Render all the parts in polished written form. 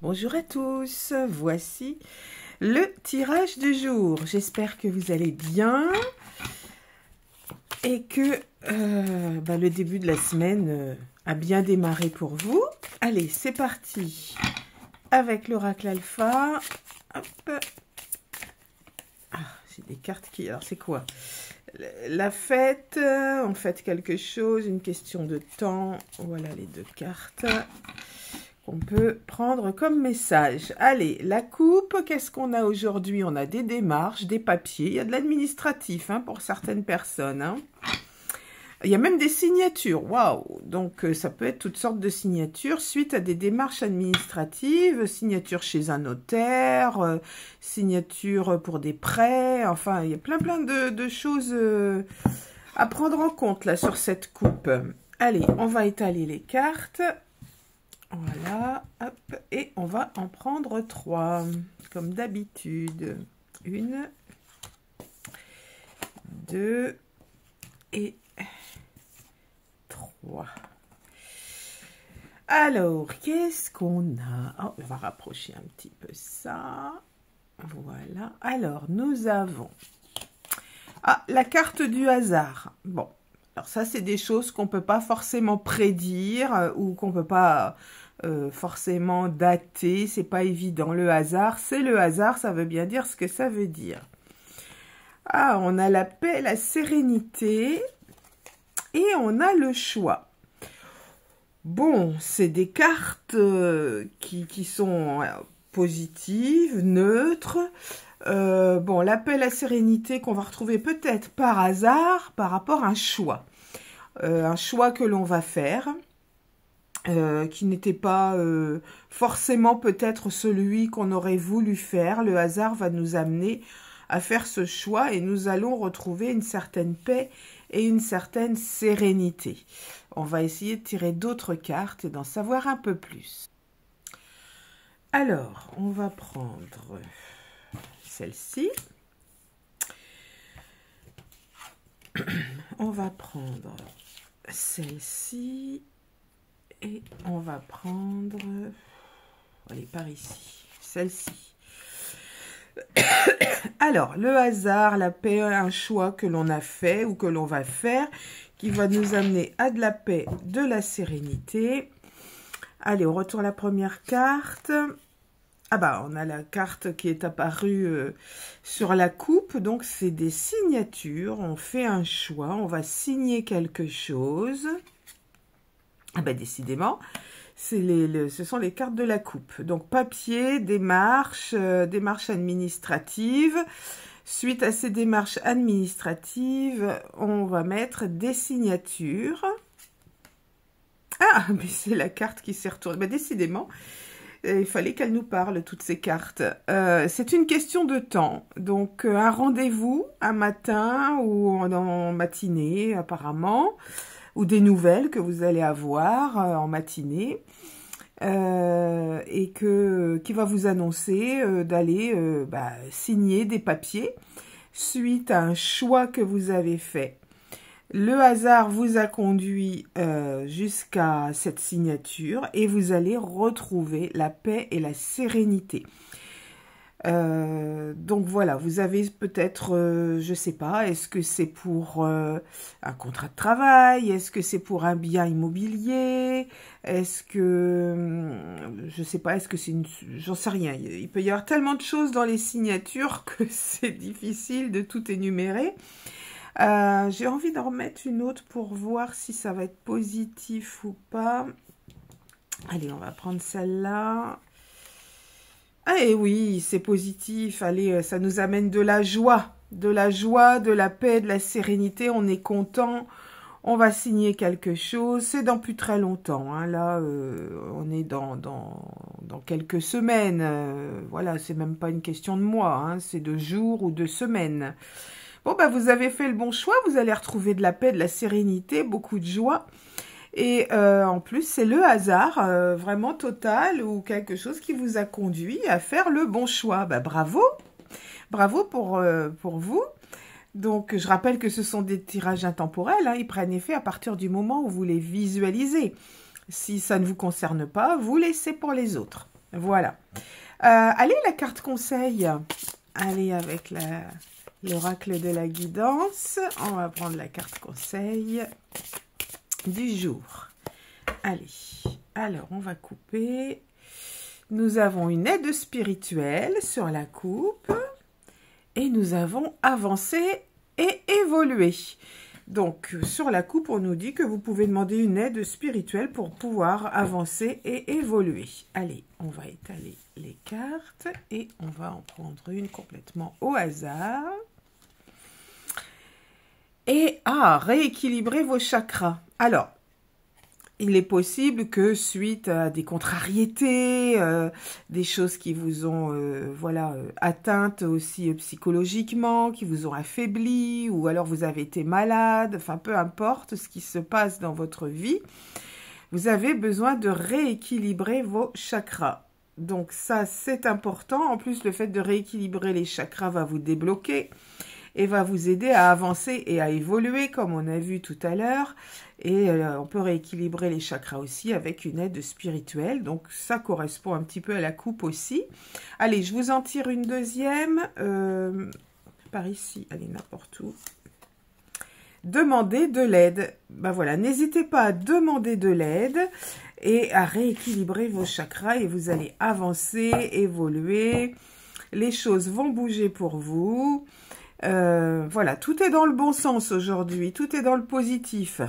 Bonjour à tous, voici le tirage du jour. J'espère que vous allez bien et que le début de la semaine a bien démarré pour vous. Allez, c'est parti avec l'oracle alpha. Hop. Ah, j'ai des cartes qui... Alors, c'est quoi? La fête, on fête quelque chose, une question de temps. Voilà les deux cartes qu'on peut prendre comme message. Allez, la coupe, qu'est-ce qu'on a aujourd'hui? On a des démarches, des papiers, il y a de l'administratif pour certaines personnes. Il y a même des signatures, waouh! Donc ça peut être toutes sortes de signatures suite à des démarches administratives, signature chez un notaire, signature pour des prêts, enfin il y a plein de choses à prendre en compte là sur cette coupe. Allez, on va étaler les cartes. Voilà, hop, et on va en prendre 3, comme d'habitude. 1, 2 et 3. Alors, qu'est-ce qu'on a? Oh, on va rapprocher un petit peu ça. Voilà. Alors, nous avons... Ah, la carte du hasard. Bon, alors ça, c'est des choses qu'on ne peut pas forcément prédire ou qu'on ne peut pas... forcément daté, c'est pas évident. Le hasard, c'est le hasard, ça veut bien dire ce que ça veut dire. Ah, on a la paix, la sérénité et on a le choix. Bon, c'est des cartes qui sont positives, neutres. Bon, la paix, la sérénité qu'on va retrouver peut-être par hasard par rapport à un choix que l'on va faire. Qui n'était pas forcément peut-être celui qu'on aurait voulu faire. Le hasard va nous amener à faire ce choix et nous allons retrouver une certaine paix et une certaine sérénité. On va essayer de tirer d'autres cartes et d'en savoir un peu plus. Alors, on va prendre celle-ci. On va prendre celle-ci. Et on va prendre, allez, par ici, celle-ci. Alors, le hasard, la paix, un choix que l'on a fait ou que l'on va faire, qui va nous amener à de la paix, de la sérénité. Allez, on retourne la première carte. Ah bah, on a la carte qui est apparue sur la coupe, donc c'est des signatures. On fait un choix, on va signer quelque chose. Ah ben décidément, ce sont les cartes de la coupe. Donc papier, démarche administrative. Suite à ces démarches administratives, on va mettre des signatures. Ah, mais c'est la carte qui s'est retournée. Ben décidément, il fallait qu'elle nous parle, toutes ces cartes. C'est une question de temps. Donc un rendez-vous, un matin ou en matinée apparemment. Ou des nouvelles que vous allez avoir en matinée et qui va vous annoncer d'aller signer des papiers suite à un choix que vous avez fait. Le hasard vous a conduit jusqu'à cette signature et vous allez retrouver la paix et la sérénité. Donc voilà, vous avez peut-être, je sais pas, est-ce que c'est pour un contrat de travail? Est-ce que c'est pour un bien immobilier? Est-ce que, je sais pas, est-ce que c'est une... J'en sais rien. Il peut y avoir tellement de choses dans les signatures que c'est difficile de tout énumérer. J'ai envie d'en remettre une autre pour voir si ça va être positif ou pas. Allez, on va prendre celle-là. Ah et oui, c'est positif, allez, ça nous amène de la joie, de la paix, de la sérénité, on est content, on va signer quelque chose, c'est dans plus très longtemps, là, on est dans quelques semaines, voilà, c'est même pas une question de mois, c'est de jours ou de semaines. Bon, bah vous avez fait le bon choix, vous allez retrouver de la paix, de la sérénité, beaucoup de joie. Et en plus, c'est le hasard vraiment total ou quelque chose qui vous a conduit à faire le bon choix. Bah, bravo! Bravo pour vous. Donc, je rappelle que ce sont des tirages intemporels. Ils prennent effet à partir du moment où vous les visualisez. Si ça ne vous concerne pas, vous laissez pour les autres. Voilà. Allez, la carte conseil. Allez, avec l'oracle de la guidance. On va prendre la carte conseil du jour. Allez, alors on va couper. Nous avons une aide spirituelle sur la coupe. Et nous avons avancé et évolué. Donc, sur la coupe, on nous dit que vous pouvez demander une aide spirituelle pour pouvoir avancer et évoluer. Allez, on va étaler les cartes et on va en prendre une complètement au hasard. Et, rééquilibrer vos chakras. Alors, il est possible que suite à des contrariétés, des choses qui vous ont atteintes aussi psychologiquement, qui vous ont affaibli, ou alors vous avez été malade, enfin peu importe ce qui se passe dans votre vie, vous avez besoin de rééquilibrer vos chakras. Donc ça, c'est important. En plus, le fait de rééquilibrer les chakras va vous débloquer et va vous aider à avancer et à évoluer, comme on a vu tout à l'heure. Et on peut rééquilibrer les chakras aussi avec une aide spirituelle. Donc, ça correspond un petit peu à la coupe aussi. Allez, je vous en tire une deuxième. Par ici, allez, n'importe où. Demandez de l'aide. Ben voilà, n'hésitez pas à demander de l'aide et à rééquilibrer vos chakras. Et vous allez avancer, évoluer. Les choses vont bouger pour vous. Voilà, tout est dans le bon sens aujourd'hui. Tout est dans le positif.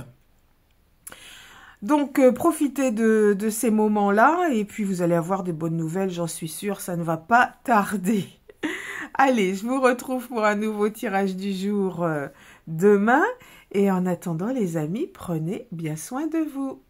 Donc, profitez de ces moments-là et puis vous allez avoir des bonnes nouvelles, j'en suis sûre, ça ne va pas tarder. Allez, je vous retrouve pour un nouveau tirage du jour demain. Et en attendant, les amis, prenez bien soin de vous.